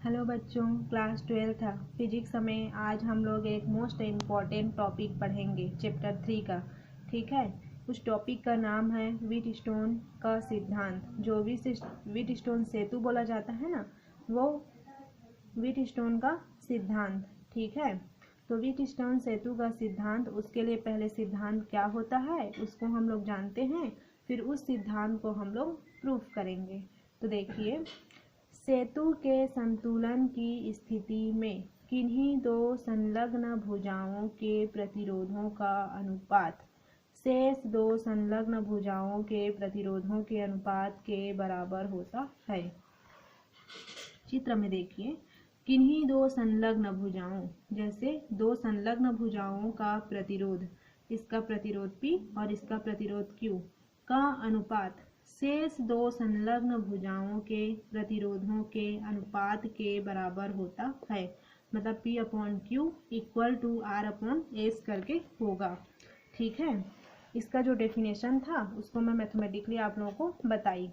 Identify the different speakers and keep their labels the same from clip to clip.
Speaker 1: Hello बच्चों, class 12 physics में आज हम लोग एक मोस्ट इम्पॉर्टेंट टॉपिक पढ़ेंगे चैप्टर 3 का। ठीक है, उस टॉपिक का नाम है व्हीटस्टोन का सिद्धांत। जो व्हीटस्टोन सेतु बोला जाता है ना, वो व्हीटस्टोन का सिद्धांत। ठीक है, तो व्हीटस्टोन सेतु का सिद्धांत, उसके लिए पहले सिद्धांत क्या होता है उसको हम लोग जानते हैं, फिर उस सिद्धांत को हम लोग प्रूफ करेंगे। तो देखिए, सेतु के संतुलन की स्थिति में किन्हीं दो संलग्न भुजाओं के प्रतिरोधों का अनुपात शेष दो संलग्न भुजाओं के प्रतिरोधों के अनुपात के बराबर होता है। चित्र में देखिए, किन्हीं दो संलग्न भुजाओं, जैसे दो संलग्न भुजाओं का प्रतिरोध, इसका प्रतिरोध P और इसका प्रतिरोध Q का अनुपात शेष दो संलग्न भुजाओं के प्रतिरोधों के अनुपात के बराबर होता है। मतलब P upon Q equal to R upon S करके होगा। ठीक है, इसका जो डेफिनेशन था उसको मैं मैथमेटिकली आप लोगों को बताई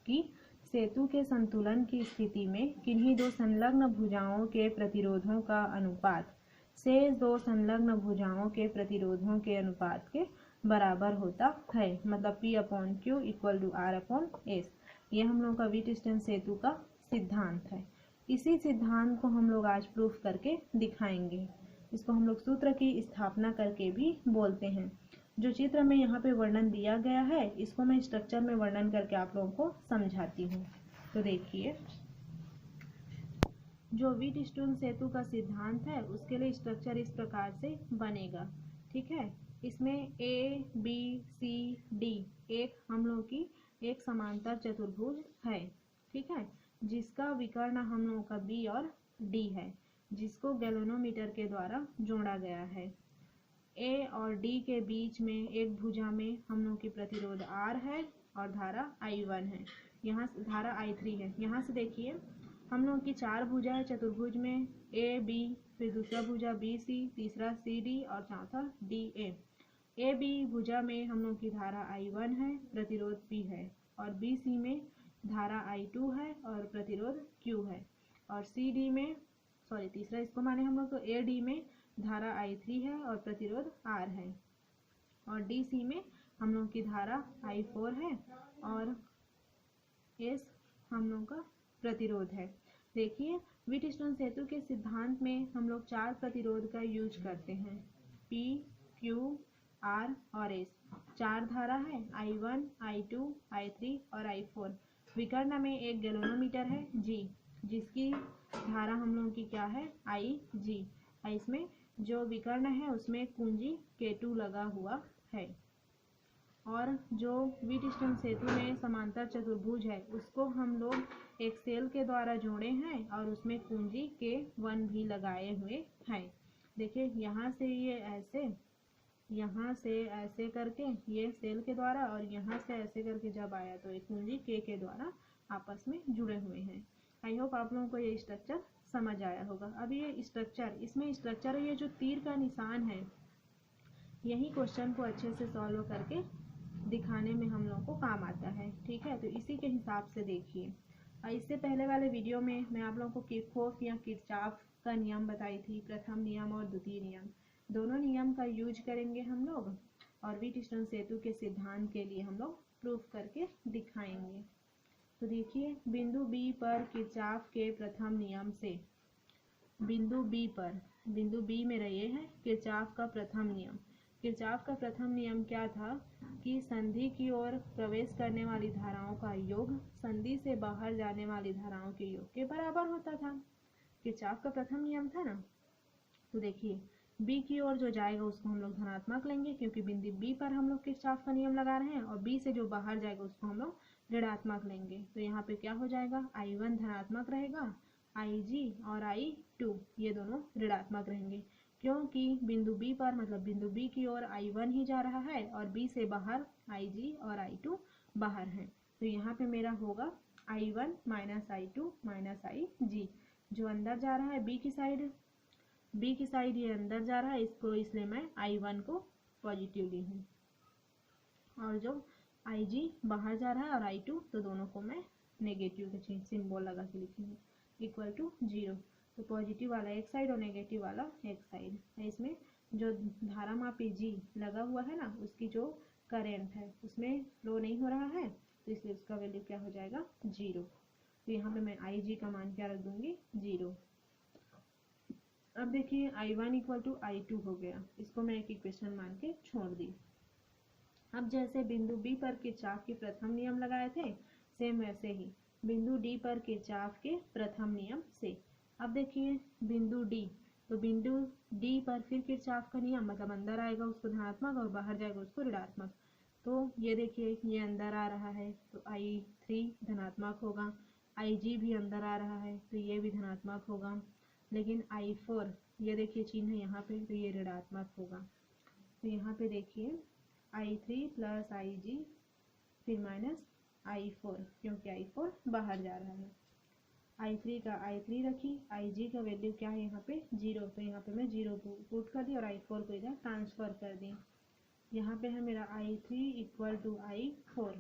Speaker 1: कि सेतु के संतुलन की स्थिति में किन्हीं दो संलग्न भुजाओं के प्रतिरोधों का अनुपात शेष दो संलग्न भुजाओं के प्रतिरोधों के अनुपात के बराबर होता है। मतलब P upon Q equal to R upon S। ये हम लोग का व्हीटस्टोन सेतु का सिद्धांत है। इसी सिद्धांत को हम लोग आज प्रूफ करके दिखाएंगे। इसको हम लोग सूत्र की स्थापना करके भी बोलते हैं। जो चित्र में यहाँ पे वर्णन दिया गया है, इसको मैं स्ट्रक्चर में वर्णन करके आप लोगों को समझाती हूँ। तो देखिए, जो व्हीटस्टोन सेतु का सिद्धांत है उसके लिए स्ट्रक्चर इस प्रकार से बनेगा। ठीक है, इसमें A, B, C, D एक हम लोग की एक समांतर चतुर्भुज है। ठीक है, जिसका विकर्ण हम लोगों का B और D है, जिसको गैल्वेनोमीटर के द्वारा जोड़ा गया है। A और D के बीच में एक भुजा में हम लोग की प्रतिरोध R है और धारा I1 है। यहाँ से धारा I3 है। यहाँ से देखिए, हम लोग की चार भुजा है चतुर्भुज में, A B, फिर दूसरा भुजा B C, तीसरा C D और चौथा D A। A B भुजा में हम लोग की धारा I1 है, प्रतिरोध P है, और B C में धारा I2 है और प्रतिरोध Q है, और C D में तीसरा इसको माने हम लोग, तो A D में धारा I3 है और प्रतिरोध R है, और DC में हम लोग की धारा I4 है और S हम लोग का प्रतिरोध है। देखिए, व्हीटस्टोन सेतु के सिद्धांत में हम लोग चार प्रतिरोध का यूज करते हैं, P, Q, R और S। चार धारा है, I1, I2, I3 और I4। विकर्ण में एक गैल्वेनोमीटर है G, जिसकी धारा हम लोगों की क्या है, IG। इसमें जो विकर्ण है उसमें कुंजी K2 लगा हुआ है। और जो व्हीटस्टोन सेतु में समांतर चतुर्भुज है उसको हम लोग एक सेल के द्वारा जोड़े हैं और उसमें कुंजी K1 भी लगाए हुए हैं। देखिए, यहाँ से ऐसे करके ये सेल के द्वारा, और यहाँ से ऐसे करके जब आया तो एक कुंजी K के द्वारा आपस में जुड़े हुए हैं। आई होप आप लोगों को ये स्ट्रक्चर समझ आया होगा। अब ये स्ट्रक्चर, इसमें स्ट्रक्चर ये जो तीर का निशान है, यही क्वेश्चन को अच्छे से सॉल्व करके दिखाने में हम लोग को काम आता है। ठीक है, तो इसी के हिसाब से देखिए, इससे पहले वाले वीडियो में मैं आप लोगों को किरचॉफ या किरचॉफ का नियम बताई थी। प्रथम नियम और द्वितीय नियम, दोनों नियम का यूज करेंगे हम लोग, और व्हीटस्टोन सेतु के सिद्धांत के लिए हम लोग प्रूफ करके दिखाएंगे। तो देखिए, बिंदु B पर किरचॉफ के प्रथम नियम से, बिंदु B में रहे हैं किरचॉफ का प्रथम नियम। किरचॉफ का प्रथम नियम क्या था कि संधि की ओर प्रवेश करने वाली धाराओं का योग संधि से बाहर जाने वाली धाराओं के योग के बराबर होता था। किरचॉफ का प्रथम नियम था ना। तो देखिए, B की ओर जो जाएगा उसको हम लोग धनात्मक लेंगे, क्योंकि बिंदु B पर हम लोग किरचॉफ का नियम लगा रहे हैं, और B से जो बाहर जाएगा उसको हम लोग ऋणात्मक लेंगे। तो यहाँ पे क्या हो जाएगा, I1 धनात्मक रहेगा, IG और I2 ये दोनों ऋणात्मक रहेंगे, क्योंकि बिंदु B पर, मतलब बिंदु B की ओर I1 ही जा रहा है और B से बाहर IG और I2 बाहर है। तो यहाँ पे मेरा होगा I1 minus I2 minus IG। जो अंदर जा रहा है B की साइड ये अंदर जा रहा है, इसको इसलिए मैं I1 को पॉजिटिव ली हूँ, और जो IG बाहर जा रहा है और I2, तो दोनों को मैं नेगेटिव के सिंबल लगा के लिखी हूँ। Equal to 0। तो पॉजिटिव वाला एक साइड और नेगेटिव वाला एक साइड। इसमें जो धारा मापी G लगा हुआ है ना, उसकी जो करेंट है उसमें फ्लो नहीं हो रहा है, तो इसलिए उसका वैल्यू क्या हो जाएगा 0। तो यहाँ पे मैं IG का मान क्या रख दूंगी 0। अब देखिए I1 इक्वल टू I2 हो गया, इसको मैं एक इक्वेशन मान के छोड़ दी। अब जैसे बिंदु B पर किरचॉफ के प्रथम नियम लगाए थे, सेम वैसे ही बिंदु D पर किरचॉफ के प्रथम नियम से। अब देखिए बिंदु D, तो बिंदु D पर फिर किरचॉफ का नियम, मतलब अंदर आएगा उसको धनात्मक और बाहर जाएगा उसको ऋणात्मक। तो ये देखिए ये अंदर आ रहा है तो I3 धनात्मक होगा, IG भी अंदर आ रहा है तो ये भी धनात्मक होगा, लेकिन I4 ये देखिए चिन्ह है यहाँ पे, तो ये ऋणात्मक होगा। तो यहाँ पे देखिए I3 प्लस IG फिर माइनस I4, क्योंकि I4 बाहर जा रहा है। I3 का I3 रखी, IG का वैल्यू क्या है यहाँ पे 0, तो यहाँ पे मैं 0 पुट कर दी और I4 को इधर ट्रांसफर कर दी। यहाँ पे है मेरा I3 इक्वल टू I4,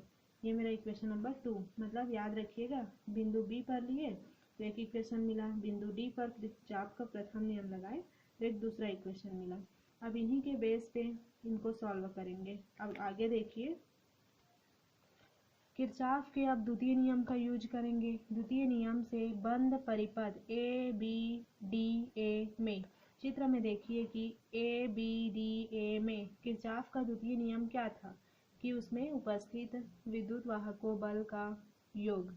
Speaker 1: ये मेरा इक्वेशन नंबर 2। मतलब याद रखिएगा बिंदु B पर लिए तो एक इक्वेशन मिला, बिंदु D पर किरचॉफ का प्रथम नियम लगाए तो एक दूसरा इक्वेशन मिला। अब इन्हीं के बेस पे इनको सॉल्व करेंगे। अब आगे देखिए किरचॉफ के अब द्वितीय नियम का यूज करेंगे। द्वितीय नियम से बंद परिपथ ABDA में, चित्र में देखिए कि ABDA में किरचॉफ का द्वितीय नियम क्या था कि उसमें उपस्थित विद्युत वाहकों बल का योग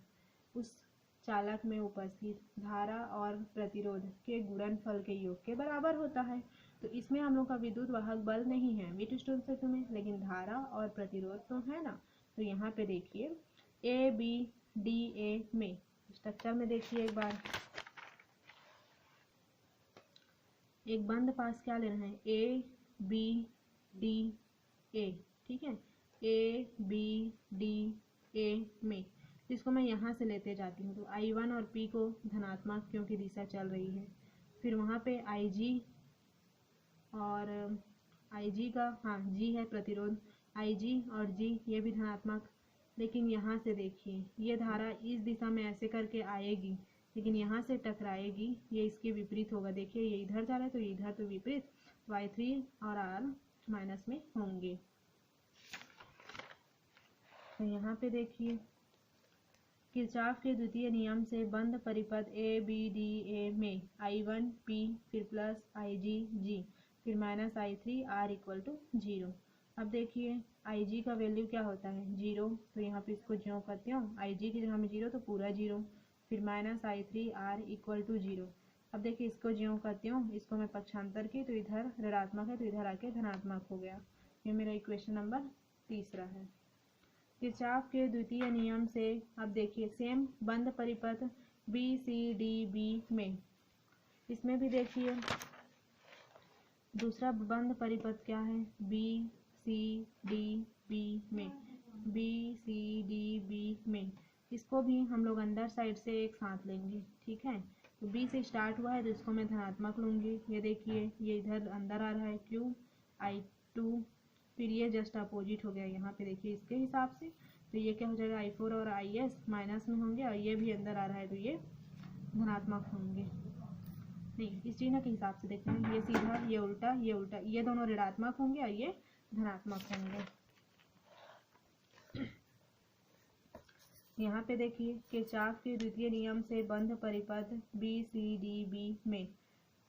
Speaker 1: उस चालक में उपस्थित धारा और प्रतिरोध के गुणनफल के योग के बराबर होता है। तो इसमें हम लोग का विद्युत वाहक बल नहीं है व्हीटस्टोन सेतु में, लेकिन धारा और प्रतिरोध तो है ना। तो यहाँ पे देखिए ABDA में स्ट्रक्चर में देखिए एक बार, एक बंद पास क्या लेना है ABDA, ठीक है ABDA में, इसको मैं यहाँ से लेते जाती हूँ तो I1 और P को धनात्मक क्योंकि दिशा चल रही है, फिर वहाँ पे IG और IG का G है प्रतिरोध, IG और G ये भी धनात्मक। लेकिन यहाँ से देखिए ये धारा इस दिशा में ऐसे करके आएगी, लेकिन यहाँ से टकराएगी, ये इसके विपरीत होगा। देखिए ये इधर जा रहा है तो ये इधर, तो विपरीत, Y3 और R माइनस में होंगे। तो यहाँ पे देखिए किरचॉफ के द्वितीय नियम से बंद परिपथ ABDA में I1 P फिर प्लस IG G फिर minus I3 R equal to 0। अब देखिए IG का वैल्यू क्या होता है 0, तो यहाँ पे इसको ज्यों करती हूँ, IG की जगह में 0 तो पूरा 0, फिर minus I3 R equal to 0। अब देखिए इसको ज्यों करती हूँ, इसको मैं पक्षांतर की तो इधर ऋणात्मक है तो इधर आके धनात्मक हो गया। ये मेरा इक्वेशन नंबर 3 है। किरचॉफ के द्वितीय नियम से अब देखिए सेम बंद परिपथ BCDB में, इसमें भी देखिए दूसरा बंद परिपथ क्या है BCDB में, BCDB में इसको भी हम लोग अंदर साइड से एक साथ लेंगे, ठीक है। तो B से स्टार्ट हुआ है तो इसको मैं धनात्मक लूँगी। ये देखिए ये इधर अंदर आ रहा है Q I2, फिर ये जस्ट अपोजिट हो गया यहाँ पे देखिए इसके हिसाब से, तो ये क्या हो जाएगा I4 और IS माइनस में होंगे और ये भी अंदर आ रहा है तो ये धनात्मक होंगे। नहीं, इस चिन्ह के हिसाब से देखते हैं, ये सीधा ये उल्टा ये उल्टा, ये दोनों ऋणात्मक होंगे और ये धनात्मक होंगे। यहाँ पे देखिए किरचॉफ के द्वितीय नियम से बंद परिपथ BCDB में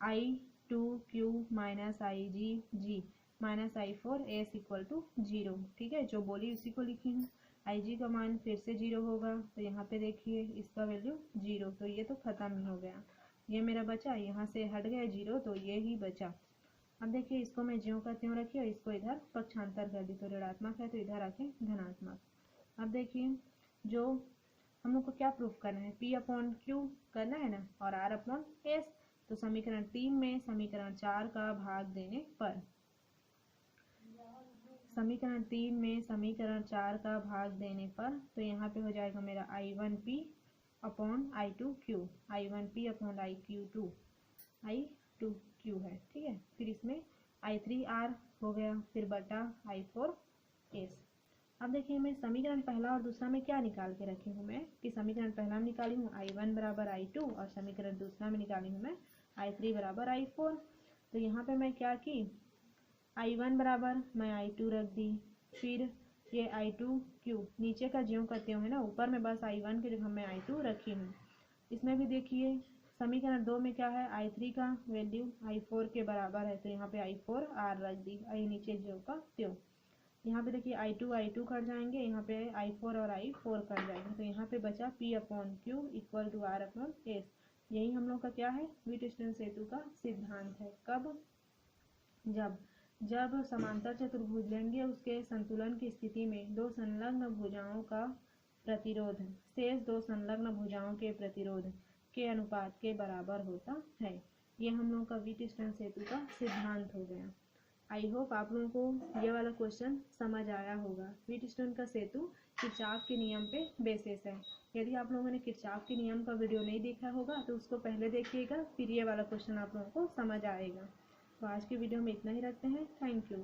Speaker 1: I2Q minus IG G minus I4 S equal to 0, ठीक है। जो बोली उसी को लिखी हूँ। IG का मान फिर से 0 होगा, तो यहाँ पे देखिए इसका वैल्यू 0, तो ये तो खत्म ही हो गया। ये मेरा बचा, यहाँ से हट गया 0 तो ये ही बचा। अब देखिए इसको मैं ज्यों का त्यों रखी और इसको इधर पक्षांतर कर दी, तो ऋणात्मक है तो इधर आके धनात्मक। अब देखिए जो हम लोग को क्या प्रूफ करना है P/Q करना है ना, और R/S। तो समीकरण 3 में समीकरण 4 का भाग देने पर, समीकरण 3 में समीकरण 4 का भाग देने पर, तो यहाँ पे हो जाएगा मेरा I1P upon I2Q, I1P upon I2Q है, ठीक है। फिर इसमें I3R हो गया, फिर बटा I4S। अब देखिए मैं समीकरण पहला और दूसरा में क्या निकाल के रखी हूँ मैं कि समीकरण पहला में निकाली हूँ I1 बराबर I2 और समीकरण दूसरा में निकाली हूँ मैं I3 बराबर I4। तो यहाँ पे मैं क्या की I1 बराबर मैं I2 रख दी, फिर ये I2 क्यों नीचे का ज्यों का त्यों है ना, ऊपर में बस I1 के जगह मैं I2 रखी हूँ। इसमें भी देखिए समीकरण 2 में क्या है I3 का वैल्यू I4 के बराबर है, तो यहाँ पे I4 R रख दी, आई नीचे ज्यों का त्यों। यहाँ पे देखिए I2 कट जाएंगे, यहाँ पे I4 और I4 कट जाएंगे, तो यहाँ पे बचा P upon Q equal to R upon S। यही हम लोग का क्या है व्हीटस्टोन सेतु का सिद्धांत है। कब? जब समांतर चतुर्भुज लेंगे उसके संतुलन की स्थिति में दो संलग्न भुजाओं का प्रतिरोध शेष दो संलग्न भुजाओं के प्रतिरोध के अनुपात के बराबर होता है। ये हम लोग का व्हीटस्टोन सेतु का सिद्धांत हो गया। आई होप आप लोगों को ये वाला क्वेश्चन समझ आया होगा। व्हीटस्टोन का सेतु किरचॉफ के नियम पे बेसिस है। यदि आप लोगों ने किरचॉफ के नियम का वीडियो नहीं देखा होगा तो उसको पहले देखिएगा, फिर ये वाला क्वेश्चन आप लोगों को समझ आएगा। तो आज की वीडियो में इतना ही रखते हैं। Thank you.